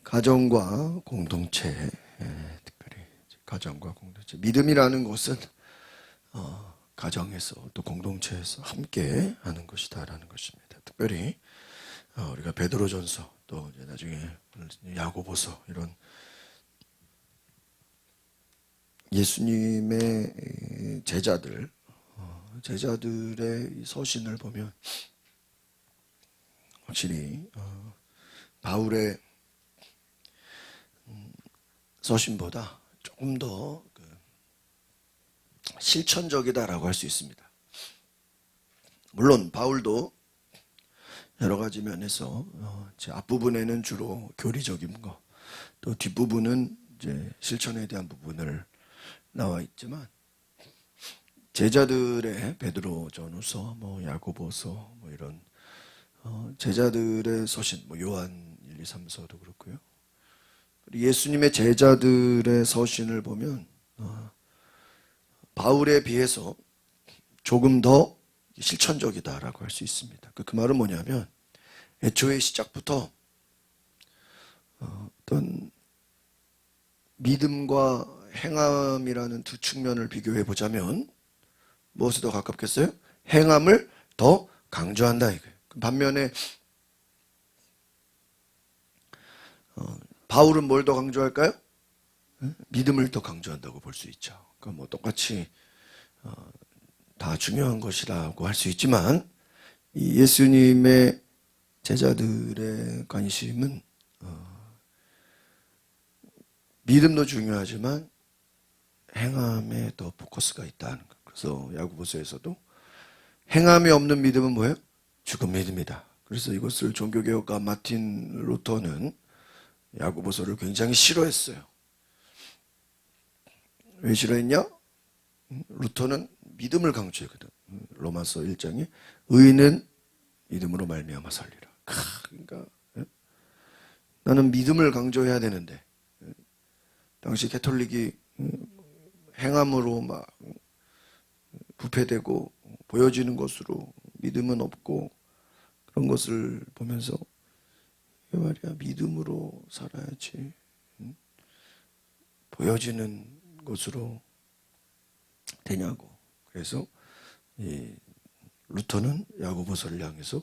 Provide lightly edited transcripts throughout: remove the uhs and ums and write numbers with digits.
가정과 공동체, 특별히 가정과 공동체. 믿음이라는 것은 가정에서 또 공동체에서 함께 하는 것이다라는 것입니다. 특별히 우리가 베드로전서 또 이제 나중에 야고보서 이런 예수님의 제자들의 서신을 보면 확실히 바울의 서신보다 조금 더 실천적이다라고 할 수 있습니다. 물론 바울도 여러 가지 면에서 제 앞부분에는 주로 교리적인 거, 또 뒷부분은 이제 실천에 대한 부분을 나와 있지만 제자들의 베드로전후서, 야고보서, 이런 제자들의 서신, 요한 1, 2, 3서도 그렇고요. 예수님의 제자들의 서신을 보면 바울에 비해서 조금 더 실천적이다라고 할 수 있습니다. 그 말은 뭐냐면 애초에 시작부터 어떤 믿음과 행함이라는 두 측면을 비교해 보자면 무엇에 더 가깝겠어요? 행함을 더 강조한다 이거예요. 반면에 바울은 뭘 더 강조할까요? 믿음을 더 강조한다고 볼 수 있죠. 그러니까 똑같이 다 중요한 것이라고 할 수 있지만 이 예수님의 제자들의 관심은 믿음도 중요하지만 행함에 더 포커스가 있다는 것. 그래서 야고보서에서도 행함이 없는 믿음은 뭐예요? 죽은 믿음이다. 그래서 이것을 종교개혁가 마틴 루터는 야고보서를 굉장히 싫어했어요. 왜 싫어했냐? 루터는 믿음을 강조했거든. 로마서 1장에 의인은 믿음으로 말미암아 살리라. 그러니까 나는 믿음을 강조해야 되는데 당시 캐톨릭이 행함으로 막 부패되고 보여지는 것으로 믿음은 없고 그런 것을 보면서 이 말이야 믿음으로 살아야지 보여지는 것으로 되냐고. 그래서 이 루터는 야고보서를 향해서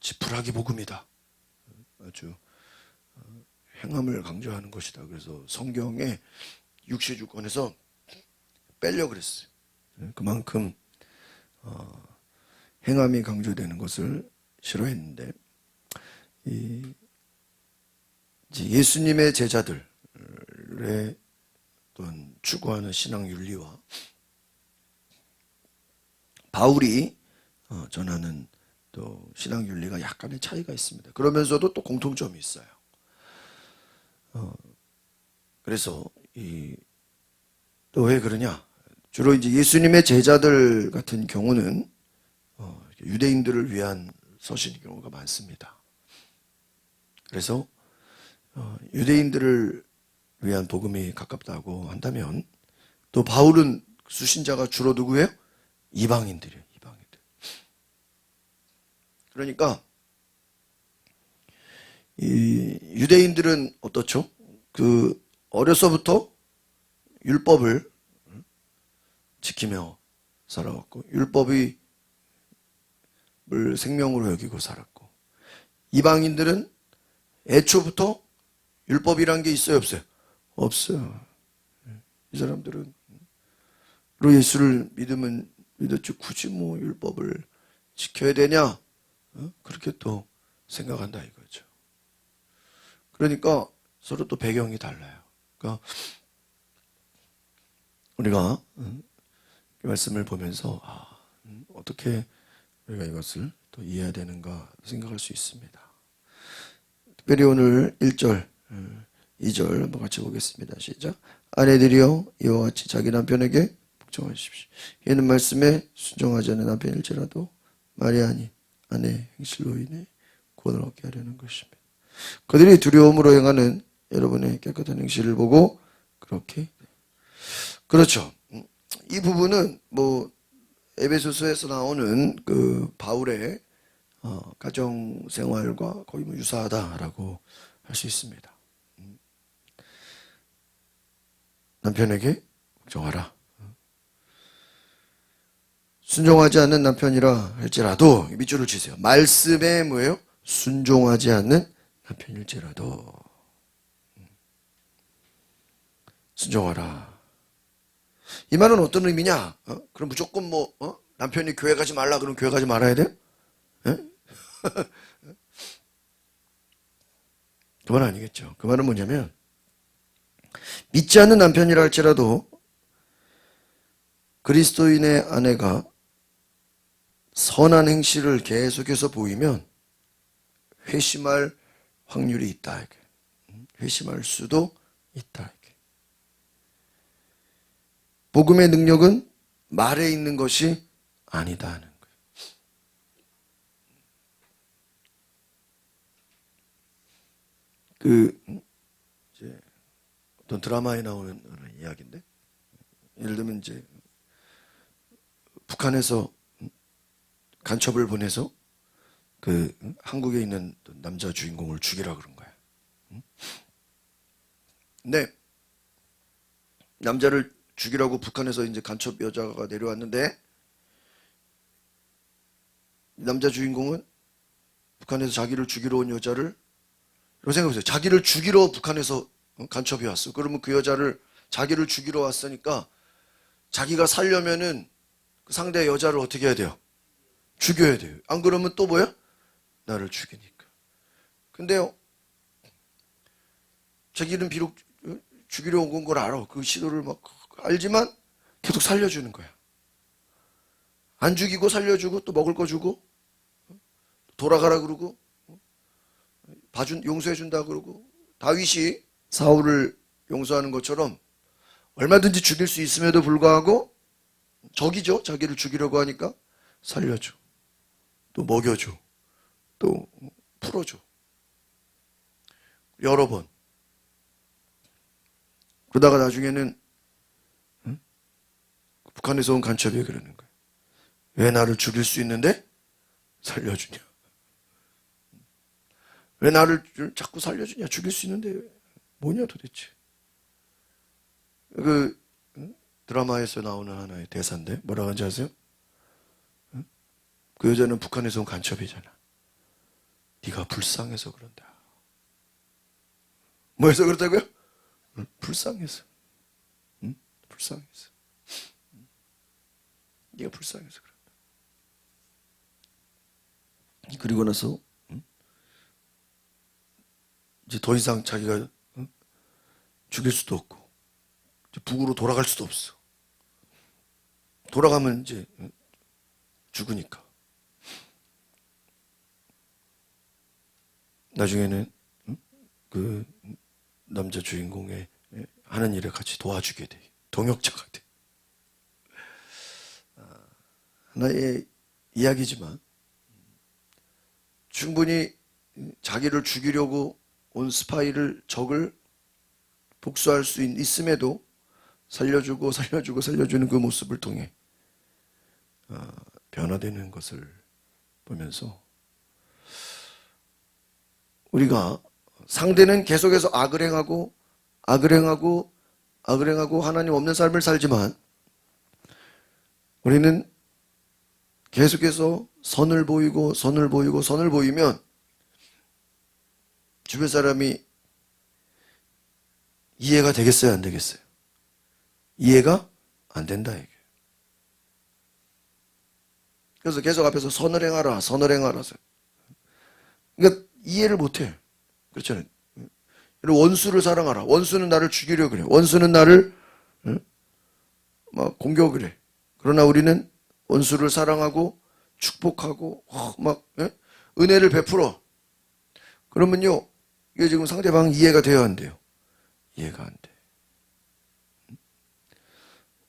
지푸라기 복음이다. 아주 행함을 강조하는 것이다. 그래서 성경의 육시주권에서 빼려고 그랬어요. 그만큼 행함이 강조되는 것을 싫어했는데 예수님의 제자들의 어떤 추구하는 신앙 윤리와 바울이 전하는 또 신앙 윤리가 약간의 차이가 있습니다. 그러면서도 또 공통점이 있어요. 그래서 또 왜 그러냐? 주로 이제 예수님의 제자들 같은 경우는 유대인들을 위한 서신의 경우가 많습니다. 그래서 유대인들을 위한 복음이 가깝다고 한다면 또 바울은 수신자가 주로 누구예요? 이방인들이에요. 이방인들. 그러니까 이 유대인들은 어떻죠? 어려서부터 율법을 지키며 살아왔고 율법을 생명으로 여기고 살았고 이방인들은 애초부터 율법이란 게 있어요? 없어요? 없어요. 이 사람들은 예수를 믿었지 굳이 율법을 지켜야 되냐? 그렇게 또 생각한다 이거죠. 그러니까 서로 또 배경이 달라요. 그러니까 우리가 이 말씀을 보면서 어떻게 우리가 이것을 또 이해해야 되는가 생각할 수 있습니다. 특별히 오늘 1절, 2절 한번 같이 보겠습니다. 시작. 아내들이여 이와 같이 자기 남편에게 복종하십시오. 이는 말씀에 순종하지 않는 남편일지라도 말이 아닌 아내 행실로 인해 구원을 얻게 하려는 것입니다. 그들이 두려움으로 행하는 여러분의 깨끗한 행실을 보고 그렇게 그렇죠. 이 부분은 에베소서에서 나오는 바울의 가정 생활과 거의 유사하다라고 할 수 있습니다. 남편에게 걱정하라. 순종하지 않는 남편이라 할지라도 밑줄을 치세요. 말씀에 뭐예요? 순종하지 않는 남편일지라도 순종하라. 이 말은 어떤 의미냐? 그럼 무조건 남편이 교회 가지 말라 그러면 교회 가지 말아야 돼요? 그 말은 아니겠죠. 그 말은 뭐냐면 믿지 않는 남편이라 할지라도 그리스도인의 아내가 선한 행실을 계속해서 보이면 회심할 확률이 있다. 회심할 수도 있다. 복음의 능력은 말에 있는 것이 아니다 하는 거예요. 이제 어떤 드라마에 나오는 이야기인데, 예를 들면 이제 북한에서 간첩을 보내서 한국에 있는 남자 주인공을 죽이라 그런 거야. 근데 남자를 죽이라고 북한에서 이제 간첩 여자가 내려왔는데, 남자 주인공은 북한에서 자기를 죽이러 온 여자를, 이렇게 생각해보세요. 자기를 죽이러 북한에서 간첩이 왔어. 그러면 그 여자를 자기를 죽이러 왔으니까 자기가 살려면은 그 상대 여자를 어떻게 해야 돼요? 죽여야 돼요. 안 그러면 또 뭐야? 나를 죽이니까. 근데요, 자기는 비록 죽이려 온 걸 알아. 그 시도를 막 알지만 계속 살려주는 거야. 안 죽이고 살려주고 또 먹을 거 주고 돌아가라 그러고 용서해준다 그러고, 다윗이 사울을 용서하는 것처럼 얼마든지 죽일 수 있음에도 불구하고 적이죠. 자기를 죽이려고 하니까 살려줘. 또 먹여줘. 또 풀어줘. 여러 번. 그러다가 나중에는 북한에서 온 간첩이 그러는 거예요. 왜 나를 죽일 수 있는데 살려주냐? 왜 나를 자꾸 살려주냐? 죽일 수 있는데 뭐냐 도대체? 드라마에서 나오는 하나의 대사인데 뭐라고 하는지 아세요? 그 여자는 북한에서 온 간첩이잖아. 네가 불쌍해서 그런다. 뭐해서 그렇다고요? 불쌍해서. 불쌍해서. 네가 불쌍해서 그런다. 그리고 나서 이제 더 이상 자기가 죽일 수도 없고 북으로 돌아갈 수도 없어. 돌아가면 이제 죽으니까. 나중에는 그 남자 주인공의 하는 일을 같이 도와주게 돼. 동역자가 돼. 하나의 이야기지만 충분히 자기를 죽이려고 온 적을 복수할 수 있음에도 살려주는 그 모습을 통해 변화되는 것을 보면서, 우리가 상대는 계속해서 악을 행하고 하나님 없는 삶을 살지만 우리는 계속해서 선을 보이면 주변 사람이 이해가 되겠어요, 안 되겠어요? 이해가 안 된다 이게. 그래서 계속 앞에서 선을 행하라. 그러니까 이해를 못해. 그렇잖아요. 원수를 사랑하라. 원수는 나를 죽이려 그래. 원수는 나를 막 공격을 해. 그러나 우리는 원수를 사랑하고 축복하고 은혜를 베풀어. 그러면요, 이게 지금 상대방 이해가 돼야 안 돼요? 이해가 안 돼.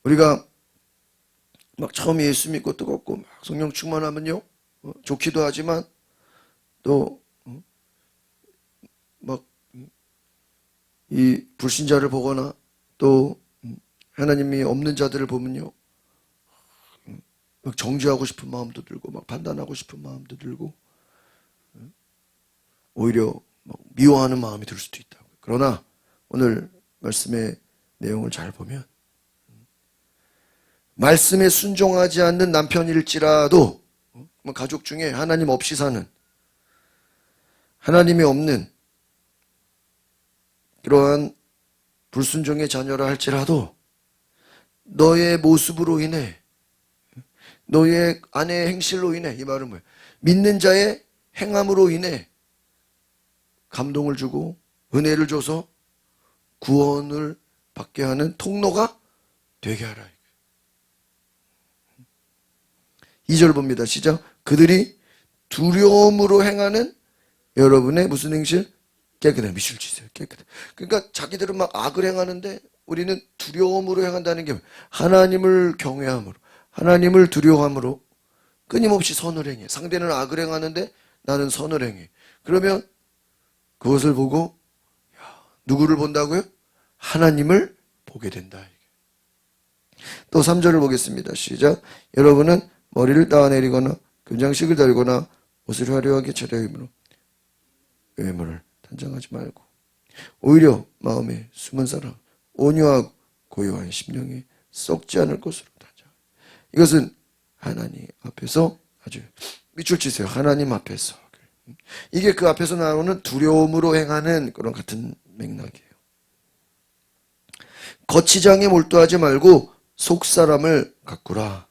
우리가 막 처음 예수 믿고 뜨겁고 막 성령 충만하면요, 좋기도 하지만 또 막 이 불신자를 보거나 또 하나님이 없는 자들을 보면요, 막 정죄하고 싶은 마음도 들고 막 판단하고 싶은 마음도 들고 오히려 미워하는 마음이 들 수도 있다고. 그러나 오늘 말씀의 내용을 잘 보면 말씀에 순종하지 않는 남편일지라도 가족 중에 하나님 없이 사는, 하나님이 없는 그러한 불순종의 자녀라 할지라도 너의 모습으로 인해, 너의 아내의 행실로 인해, 이 말은 뭐예요? 믿는 자의 행함으로 인해 감동을 주고 은혜를 줘서 구원을 받게 하는 통로가 되게 하라. 2절 봅니다. 시작. 그들이 두려움으로 행하는 여러분의 무슨 행실? 깨끗한 미술짓이에요. 깨끗해. 그러니까 자기들은 막 악을 행하는데 우리는 두려움으로 행한다는 게 하나님을 경외함으로, 하나님을 두려워함으로 끊임없이 선을 행해. 상대는 악을 행하는데 나는 선을 행해. 그러면 그것을 보고 누구를 본다고요? 하나님을 보게 된다. 또 3절을 보겠습니다. 시작. 여러분은 머리를 따내리거나 금장식을 달거나 옷을 화려하게 차려입으로 외모를 단정하지 말고 오히려 마음에 숨은 사랑, 온유하고 고요한 심령이 썩지 않을 것으로 단정. 이것은 하나님 앞에서 아주 밑줄 치세요. 하나님 앞에서. 이게 그 앞에서 나오는 두려움으로 행하는 그런 같은 맥락이에요. 거치장에 몰두하지 말고 속사람을 가꾸라.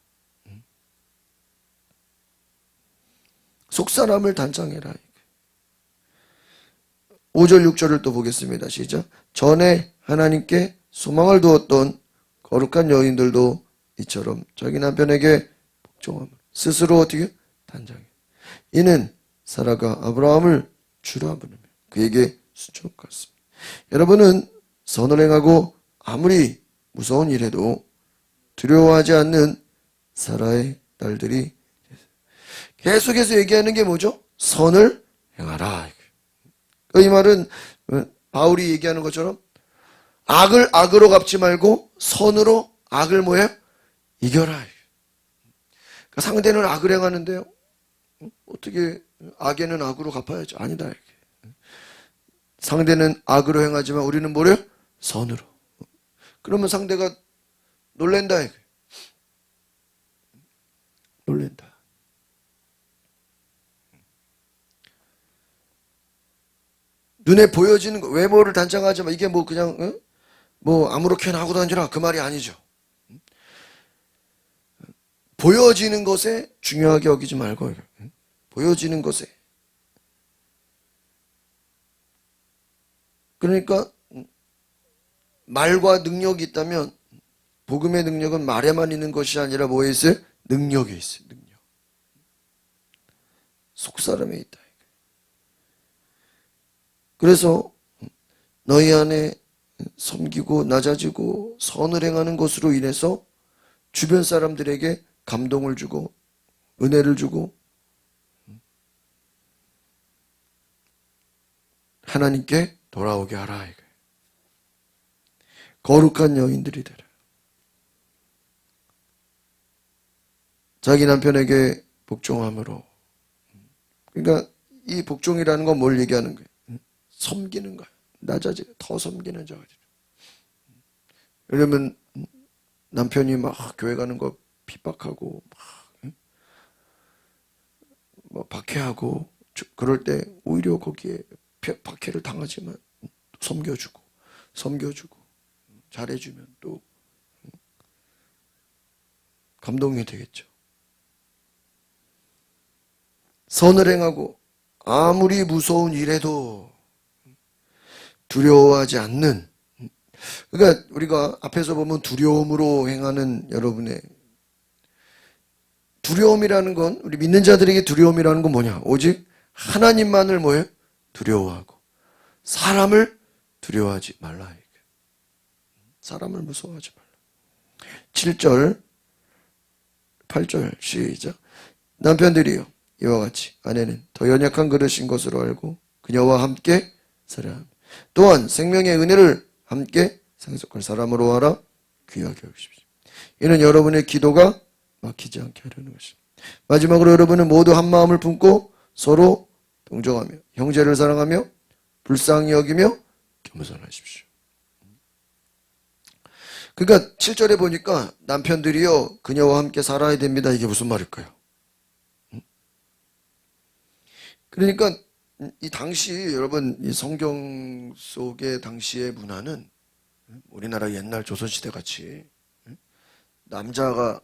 속사람을 단장해라. 5절 6절을 또 보겠습니다. 시작. 전에 하나님께 소망을 두었던 거룩한 여인들도 이처럼 자기 남편에게 복종함을 스스로 어떻게 단장해. 이는 사라가 아브라함을 주라 부르며 그에게 순종했습니다. 여러분은 선을 행하고 아무리 무서운 일에도 두려워하지 않는 사라의 딸들이 계속해서 얘기하는 게 뭐죠? 선을 행하라. 이 말은 바울이 얘기하는 것처럼 악을 악으로 갚지 말고 선으로 악을 뭐해? 이겨라. 그러니까 상대는 악을 행하는데요. 어떻게 악에는 악으로 갚아야지. 아니다. 상대는 악으로 행하지만 우리는 뭐래요? 선으로. 그러면 상대가 놀랜다. 놀랜다. 눈에 보여지는 거, 외모를 단정하지 마. 이게 뭐 그냥 뭐 아무렇게나 하고 다니라 그 말이 아니죠. 보여지는 것에 중요하게 여기지 말고 보여지는 것에. 그러니까 말과 능력이 있다면 복음의 능력은 말에만 있는 것이 아니라 뭐에 있어요? 능력에 있어요. 능력. 속사람에 있다. 그래서 너희 안에 섬기고 낮아지고 선을 행하는 것으로 인해서 주변 사람들에게 감동을 주고 은혜를 주고 하나님께 돌아오게 하라. 거룩한 여인들이 되라. 자기 남편에게 복종함으로. 그러니까 이 복종이라는 건 뭘 얘기하는 거예요? 섬기는 거야. 낮아지고 더 섬기는 자가 되죠. 왜냐면 남편이 막 교회 가는 거 핍박하고 막 박해하고 그럴 때 오히려 거기에 박해를 당하지만 섬겨주고 잘해주면 또 감동이 되겠죠. 선을 행하고 아무리 무서운 일에도 두려워하지 않는, 그러니까 우리가 앞에서 보면 두려움으로 행하는 여러분의 두려움이라는 건, 우리 믿는 자들에게 두려움이라는 건 뭐냐? 오직 하나님만을 뭐예요? 두려워하고 사람을 두려워하지 말라. 사람을 무서워하지 말라. 7절 8절 시작. 남편들이요 이와 같이 아내는 더 연약한 그릇인 것으로 알고 그녀와 함께 살아야 합니다. 또한 생명의 은혜를 함께 상속할 사람으로 하라. 귀하게 여기십시오. 이는 여러분의 기도가 막히지 않게 하려는 것입니다. 마지막으로 여러분은 모두 한 마음을 품고 서로 동정하며 형제를 사랑하며 불쌍히 여기며 겸손하십시오. 그러니까 7절에 보니까 남편들이요 그녀와 함께 살아야 됩니다. 이게 무슨 말일까요? 그러니까 이 당시 여러분 이 성경 속의 당시의 문화는 우리나라 옛날 조선시대 같이 남자가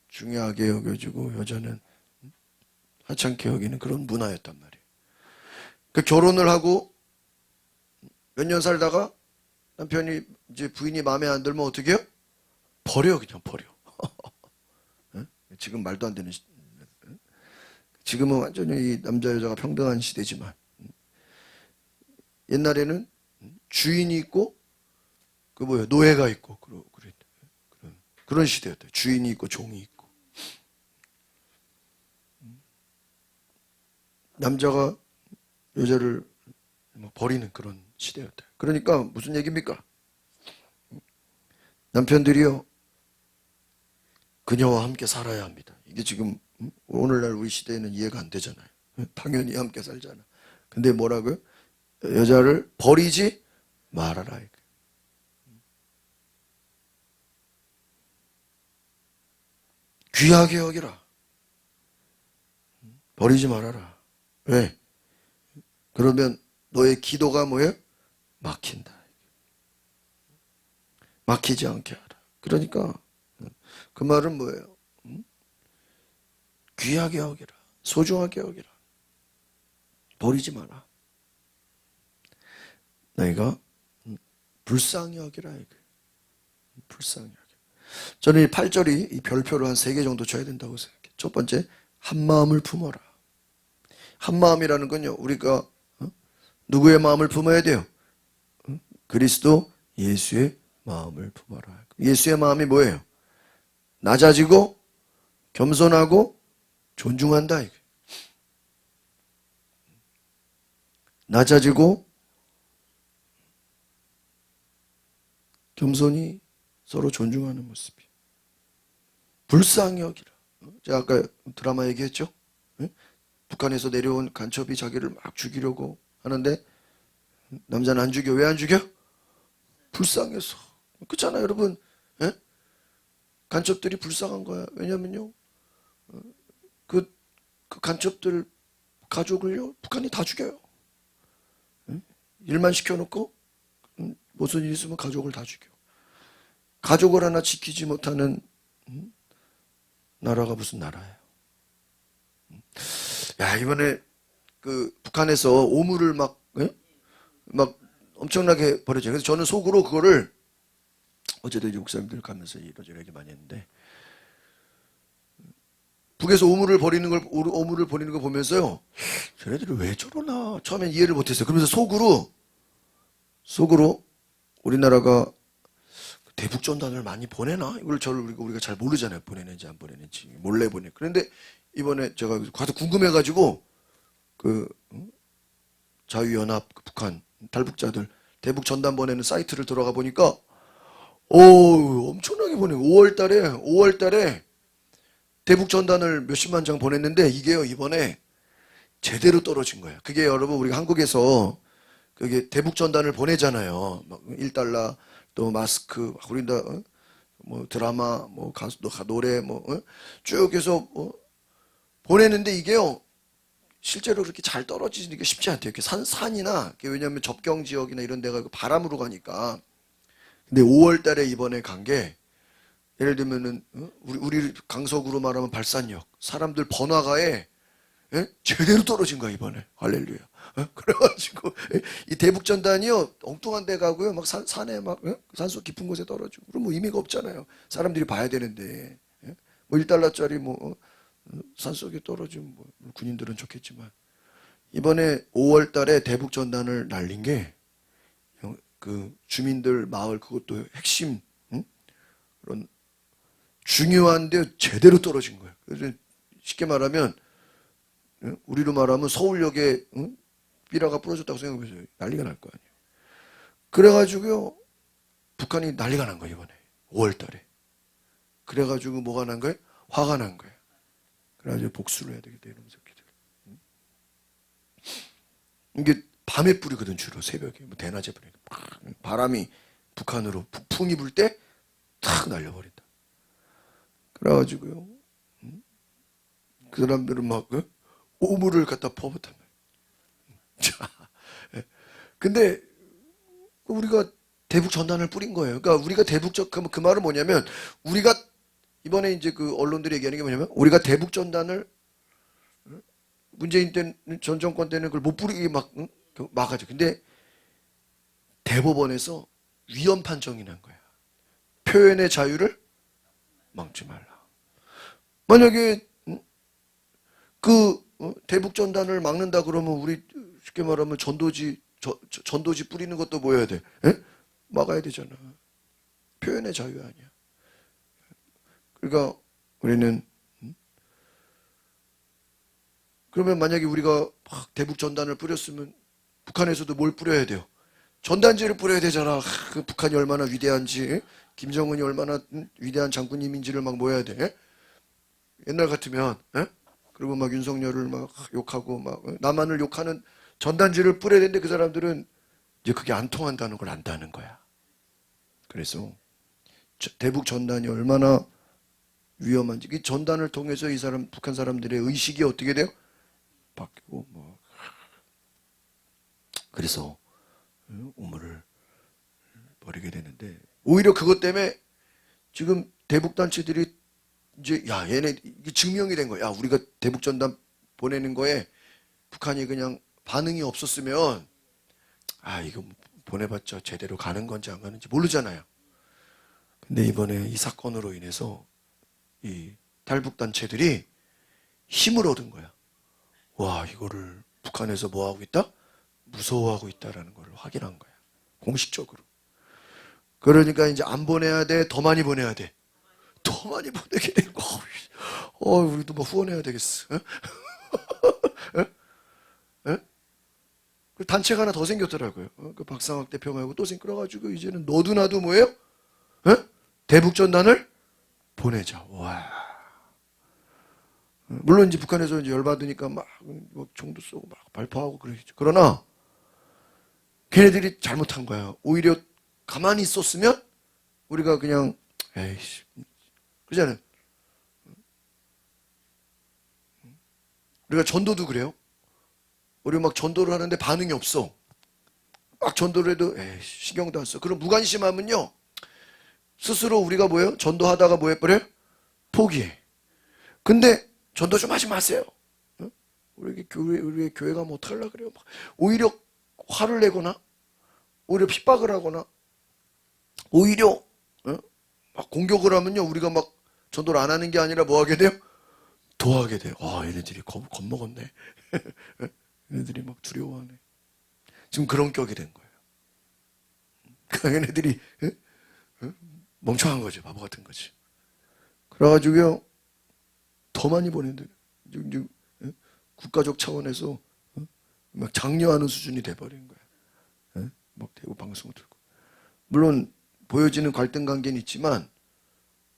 중요하게 여겨지고 여자는 하찮게 여기는 그런 문화였단 말이에요. 그 결혼을 하고 몇 년 살다가 남편이 이제 부인이 마음에 안 들면 어떻게 해요? 버려 그냥 버려. 지금 말도 안 되는 지금은 완전히 이 남자 여자가 평등한 시대지만 옛날에는 주인이 있고 그 뭐예요 노예가 있고 그런 시대였대요. 주인이 있고 종이 있고 남자가 여자를 버리는 그런 시대였대요. 그러니까 무슨 얘기입니까? 남편들이요 그녀와 함께 살아야 합니다. 이게 지금 오늘날 우리 시대에는 이해가 안 되잖아요. 당연히 함께 살잖아. 근데 뭐라고요? 여자를 버리지 말아라. 귀하게 여기라. 버리지 말아라. 왜? 그러면 너의 기도가 뭐예요? 막힌다. 막히지 않게 하라. 그러니까 그 말은 뭐예요? 귀하게 여기라. 소중하게 여기라. 버리지 마라. 너희가 불쌍히 여기라. 불쌍히 여기라. 저는 이 8절이 이 별표를 한 3개 정도 줘야 된다고 생각해요. 첫 번째, 한마음을 품어라. 한마음이라는 건요, 우리가 누구의 마음을 품어야 돼요? 그리스도 예수의 마음을 품어라. 예수의 마음이 뭐예요? 낮아지고 겸손하고 존중한다. 낮아지고 겸손히 서로 존중하는 모습이. 불쌍히 여기라. 제가 아까 드라마 얘기했죠? 북한에서 내려온 간첩이 자기를 막 죽이려고 하는데 남자는 안 죽여. 왜 안 죽여? 불쌍해서. 그렇잖아요, 여러분. 간첩들이 불쌍한 거야. 왜냐면요, 그 간첩들 가족을요, 북한이 다 죽여요. 일만 시켜놓고 무슨 일 있으면 가족을 다 죽여. 가족을 하나 지키지 못하는 나라가 무슨 나라예요? 야, 이번에 그 북한에서 오물을 막 엄청나게 버려져요. 그래서 저는 속으로 그거를 어제도 이제 목사님들 가면서 이러저러하게 많이 했는데 북에서 오물을 버리는 걸 보면서요, 쟤네들이 왜 저러나 처음엔 이해를 못했어요. 그러면서 속으로 우리나라가 대북전단을 많이 보내나? 이걸 우리가 잘 모르잖아요. 보내는지 안 보내는지. 몰래 보내. 그런데 이번에 제가 가서 궁금해가지고 자유연합 북한 탈북자들 대북 전단 보내는 사이트를 들어가 보니까 엄청나게 보내고 5월 달에 대북 전단을 몇십만 장 보냈는데 이게요 이번에 제대로 떨어진 거예요. 그게 여러분 우리가 한국에서 그게 대북 전단을 보내잖아요. 막 1달러 또 마스크 우리다 뭐 드라마 뭐 가수 노래 쭉 해서 보내는데 이게요 실제로 그렇게 잘 떨어지는 게 쉽지 않대요. 이렇게 산이나 왜냐하면 접경 지역이나 이런 데가 바람으로 가니까. 근데 5월 달에 이번에 간 게 예를 들면은 우리 강석으로 말하면 발산역 사람들 번화가에 제대로 떨어진 거야 이번에. 할렐루야. 그래가지고 이 대북 전단이요 엉뚱한 데 가고요 막 산에 막 산속 깊은 곳에 떨어지고 그럼 뭐 의미가 없잖아요. 사람들이 봐야 되는데 뭐 1달러짜리 뭐 산속에 떨어지면 뭐 군인들은 좋겠지만 이번에 5월 달에 대북 전단을 날린 게 그 주민들 마을 그것도 핵심 그런 중요한데 제대로 떨어진 거예요. 그래서 쉽게 말하면 우리로 말하면 서울역에 삐라가 부러졌다고 생각해보세요. 난리가 날 거 아니에요. 그래가지고요 북한이 난리가 난 거예요 이번에 5월 달에. 그래가지고 뭐가 난 거예요? 화가 난 거예요. 그래가지고 복수를 해야 되겠다 이런 새끼들. 이게 밤에 뿌리거든. 주로 새벽에 뭐 대낮에 뿌리니까 바람이 북한으로 북풍이 불 때 탁 날려버린다. 그래가지고요, 그 사람들은 막 오물을 갖다 퍼붓단 말이에요. 자, 근데 우리가 대북 전단을 뿌린 거예요. 그러니까 우리가 대북적 그 말은 뭐냐면, 우리가 이번에 이제 그 언론들이 얘기하는 게 뭐냐면, 우리가 대북 전단을 문재인 전 정권 때는 그걸 못 뿌리게 막아줘. 근데 대법원에서 위헌 판정이 난 거야. 표현의 자유를 막지 말라. 만약에 대북 전단을 막는다 그러면 우리 쉽게 말하면 전도지 뿌리는 것도 뭐 해야 돼? 에? 막아야 되잖아. 표현의 자유 아니야. 그러니까 우리는 그러면 만약에 우리가 막 대북 전단을 뿌렸으면 북한에서도 뭘 뿌려야 돼요? 전단지를 뿌려야 되잖아. 그 북한이 얼마나 위대한지, 김정은이 얼마나 위대한 장군님인지를 막 뭐해야 돼? 옛날 같으면, 그리고 막 윤석열을 막 욕하고 막 남한을 욕하는 전단지를 뿌려야 되는데, 그 사람들은 이제 그게 안 통한다는 걸 안다는 거야. 그래서 대북 전단이 얼마나 위험한지, 이 전단을 통해서 이 사람 북한 사람들의 의식이 어떻게 돼요? 바뀌고 뭐. 그래서 우물을 버리게 되는데, 오히려 그것 때문에 지금 대북 단체들이 이제 얘네 이게 증명이 된 거야. 우리가 대북 전단 보내는 거에 북한이 그냥 반응이 없었으면 이거 보내봤자 제대로 가는 건지 안 가는지 모르잖아요. 근데 이번에 이 사건으로 인해서 이 탈북 단체들이 힘을 얻은 거야. 와, 이거를 북한에서 뭐 하고 있다? 무서워하고 있다라는 걸 확인한 거야. 공식적으로. 그러니까 이제 안 보내야 돼? 더 많이 보내야 돼? 더 많이 보내게 된 거. 우리도 뭐 후원해야 되겠어. 그 단체가 하나 더 생겼더라고요. 그 박상학 대표 말고 또 생겨가지고 이제는 너도 나도 뭐예요? 대북 전단을 보내자. 와. 물론 이제 북한에서 이제 열받으니까 막 총도 쏘고 막 발포하고 그러겠죠. 그러나 걔네들이 잘못한 거야. 오히려 가만히 있었으면 우리가 그냥 에이씨 그러잖아요. 우리가 전도도 그래요. 우리 막 전도를 하는데 반응이 없어. 막 전도를 해도 에이씨 신경도 안 써. 그럼 무관심하면요, 스스로 우리가 뭐예요? 전도하다가 뭐 해버려요? 포기해. 근데 전도 좀 하지 마세요. 우리 교회가 뭐 어떡하려고 그래요? 오히려 화를 내거나, 오히려 핍박을 하거나, 오히려 막 공격을 하면요, 우리가 막 전도를 안 하는 게 아니라 뭐 하게 돼요? 더 하게 돼요. 얘네들이 겁먹었네. 얘네들이 막 두려워하네. 지금 그런 격이 된 거예요. 그러니까 얘네들이 멍청한 거지. 바보 같은 거지. 그래가지고요, 더 많이 보낸대. 국가적 차원에서 막 장려하는 수준이 돼버린 거야. 막 대구 방송을 들고. 물론 보여지는 갈등 관계는 있지만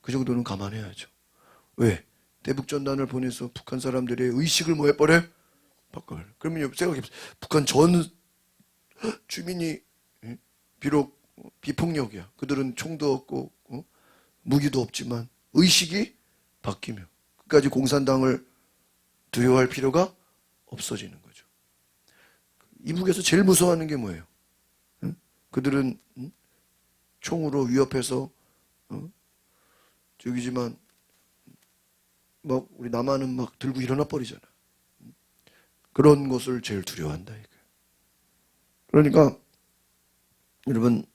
그 정도는 감안해야죠. 왜? 대북 전단을 보내서 북한 사람들의 의식을 뭐 해버려요? 바꿔요. 그러면 생각해보세요. 북한 전 주민이 비록 비폭력이야. 그들은 총도 없고 무기도 없지만 의식이 바뀌면 끝까지 공산당을 두려워할 필요가 없어지는 거죠. 이북에서 제일 무서워하는 게 뭐예요? 그들은 총으로 위협해서 저기지만 막 우리 남한은 막 들고 일어나 버리잖아. 그런 것을 제일 두려워한다 이거. 그러니까 여러분,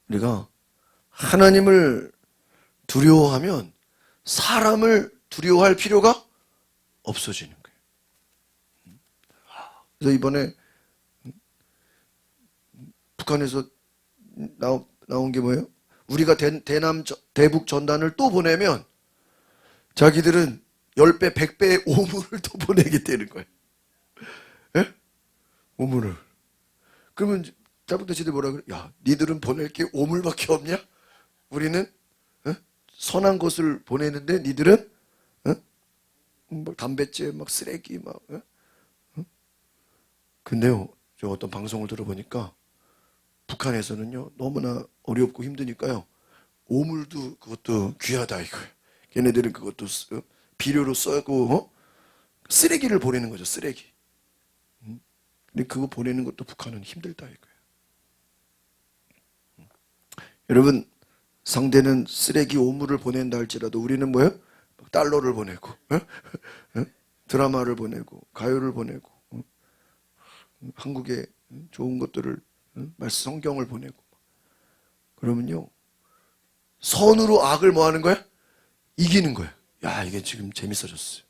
우리가 하나님을 두려워하면 사람을 두려워할 필요가 없어지는 거예요. 그래서 이번에 북한에서 나온 게 뭐예요? 우리가 대북 전단을 또 보내면 자기들은 10배, 100배의 오물을 또 보내게 되는 거예요. 예? 오물을. 그러면 탈북 단체들이 뭐라 그래? 니들은 보낼 게 오물밖에 없냐? 우리는 선한 것을 보내는데 니들은 막 담뱃재, 막 쓰레기, 막. 근데요, 저 어떤 방송을 들어보니까 북한에서는요 너무나 어렵고 힘드니까요 오물도 그것도 귀하다 이거예요. 걔네들은 그것도 비료로 써고 쓰레기를 보내는 거죠. 쓰레기. 근데 그거 보내는 것도 북한은 힘들다 이거예요. 여러분 상대는 쓰레기 오물을 보낸다 할지라도 우리는 뭐예요? 달러를 보내고 드라마를 보내고 가요를 보내고 한국의 좋은 것들을 말씀 성경을 보내고 그러면요 선으로 악을 뭐 하는 거야? 이기는 거야. 야 이게 지금 재밌어졌어요.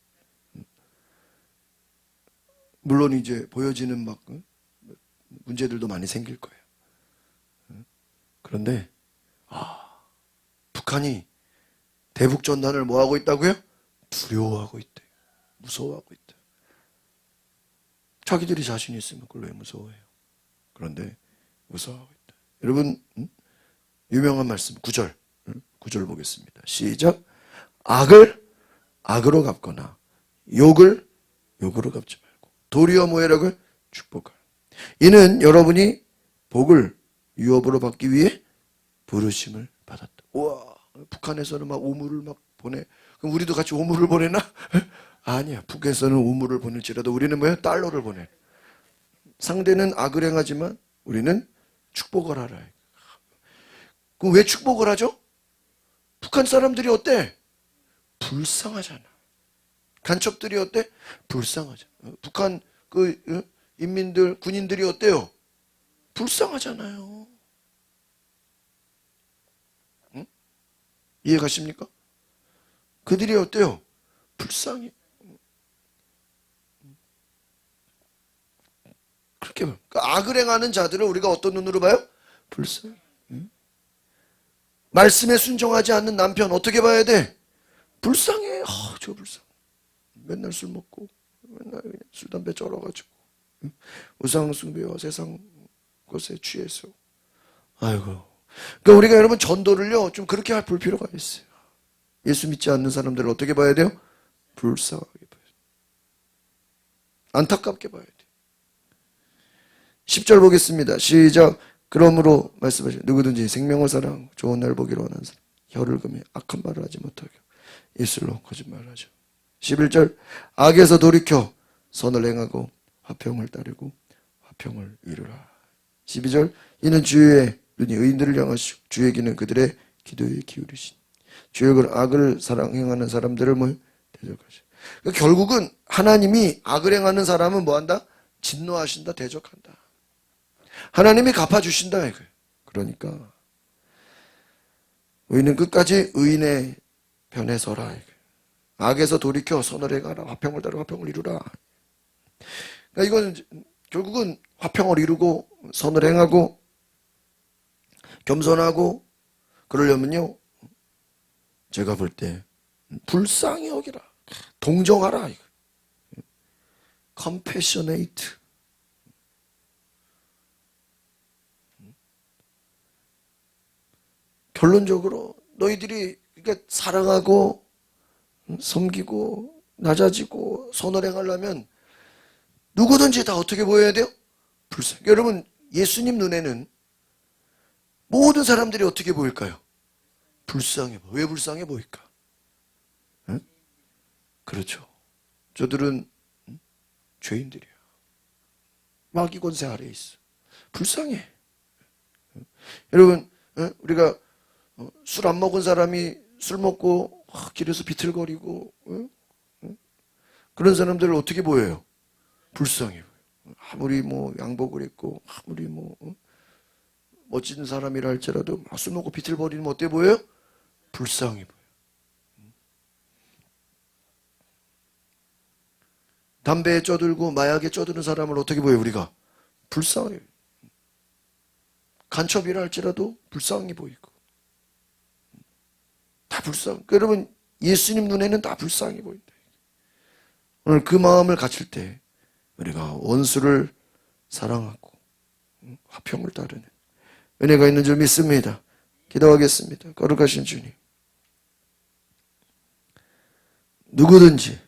물론 이제 보여지는 막 문제들도 많이 생길 거예요. 그런데 북한이 대북전단을 뭐 하고 있다고요? 두려워하고 있대. 무서워하고 있대. 자기들이 자신 있으면 그걸 왜 무서워해요? 그런데 무서워하고 있다. 여러분 유명한 말씀 9절 9절 보겠습니다. 시작. 악을 악으로 갚거나 욕을 욕으로 갚지 말고 도리어 뭐해라고요? 축복하라. 이는 여러분이 복을 유업으로 받기 위해 부르심을 받았다. 우와 북한에서는 막 오물을 막 보내. 그럼 우리도 같이 오물을 보내나? 아니야. 북에서는 오물을 보낼지라도 우리는 뭐야? 달러를 보내. 상대는 악을 행하지만 우리는 축복을 하라. 그럼 왜 축복을 하죠? 북한 사람들이 어때? 불쌍하잖아. 간첩들이 어때? 불쌍하잖아. 북한 그 인민들 군인들이 어때요? 불쌍하잖아요. 응? 이해 가십니까? 그들이 어때요? 불쌍해. 그렇게 봐요. 그러니까 악을 행하는 자들을 우리가 어떤 눈으로 봐요? 불쌍해. 응? 말씀에 순종하지 않는 남편 어떻게 봐야 돼? 불쌍해. 저 불쌍해. 맨날 술 먹고 맨날 그냥 술 담배 쩔어가지고 우상 숭배와 세상 것에 취해서 아이고. 그러니까 우리가 여러분 전도를요 좀 그렇게 볼 필요가 있어요. 예수 믿지 않는 사람들을 어떻게 봐야 돼요? 불쌍하게 봐야 돼요. 안타깝게 봐야 돼요. 10절 보겠습니다. 시작. 그러므로 말씀하시죠. 누구든지 생명을 사랑하고 좋은 날 보기를 원하는 사람 혀를 금해 악한 말을 하지 못하게 입술로 거짓말을 하죠. 11절 악에서 돌이켜 선을 행하고 화평을 따르고 화평을 이루라. 12절 이는 주의 눈이 의인들을 향하시고 주의 귀는 그들의 기도에 기울이신 주의 악을 행하는 사람들을 뭘 대적하시고. 그러니까 결국은 하나님이 악을 행하는 사람은 뭐한다? 진노하신다, 대적한다. 하나님이 갚아주신다 이거예요. 그러니까 우리는 끝까지 의인의 편에 서라 이거예요. 악에서 돌이켜 선을 행하라. 화평을 따르고 화평을 이루라. 그러니까 이건 결국은 화평을 이루고 선을 행하고 겸손하고 그러려면요. 제가 볼 때 불쌍히 여기라. 동정하라. compassionate. 결론적으로 너희들이 그러니까 사랑하고 섬기고 낮아지고 선을 행하려면 누구든지 다 어떻게 보여야 돼요? 불쌍. 여러분 예수님 눈에는 모든 사람들이 어떻게 보일까요? 불쌍해 보여. 왜 불쌍해 보일까? 응? 그렇죠. 저들은 죄인들이야. 마귀 권세 아래에 있어. 불쌍해. 여러분 우리가 술 안 먹은 사람이 술 먹고 길에서 비틀거리고 그런 사람들을 어떻게 보여요? 불쌍해 보여요. 아무리 뭐 양복을 입고 아무리 뭐 멋진 사람이라 할지라도 술 먹고 비틀거리면 어때 보여요? 불쌍해 보여요. 담배에 쪄들고 마약에 쪄드는 사람을 어떻게 보여요? 우리가 불쌍해요. 간첩이라 할지라도 불쌍해 보이고 다 불쌍. 여러분 예수님 눈에는 다 불쌍해 보인다. 오늘 그 마음을 갖출 때 우리가 원수를 사랑하고 화평을 따르는 은혜가 있는 줄 믿습니다. 기도하겠습니다. 거룩하신 주님, 누구든지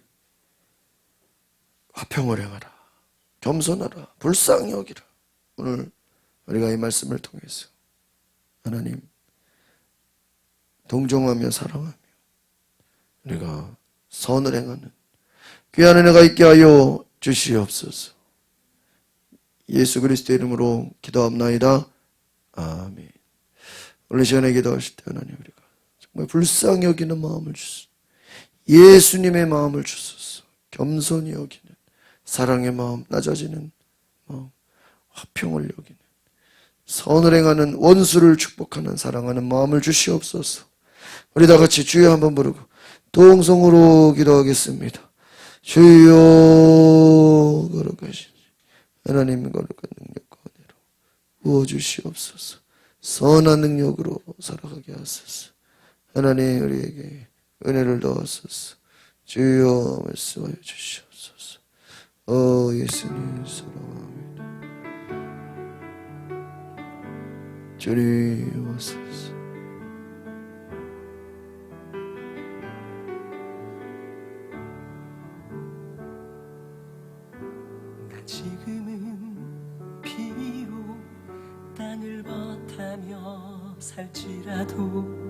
화평을 행하라, 겸손하라, 불쌍히 여기라. 오늘 우리가 이 말씀을 통해서 하나님 동정하며 사랑하며 우리가 선을 행하는 귀한 은혜가 있게 하여 주시옵소서. 예수 그리스도의 이름으로 기도합나이다. 아멘. 오늘 시간에 기도하실 때 하나님 우리가 정말 불쌍히 여기는 마음을 주소서. 예수님의 마음을 주소서. 겸손히 여기는 사랑의 마음, 낮아지는 마음, 화평을 여기는 선을 행하는 원수를 축복하는 사랑하는 마음을 주시옵소서. 우리 다 같이 주여 한번 부르고 동성으로 기도하겠습니다. 주여 거룩하신 하나님 거룩한 능력과 은혜로 부어주시옵소서. 선한 능력으로 살아가게 하소서. 하나님 우리에게 은혜를 더하소서. 주여 말씀하여 주시옵소서. 예수님 사랑합니다. 주님 오소서. 지금은 비로 땅을 버타며 살지라도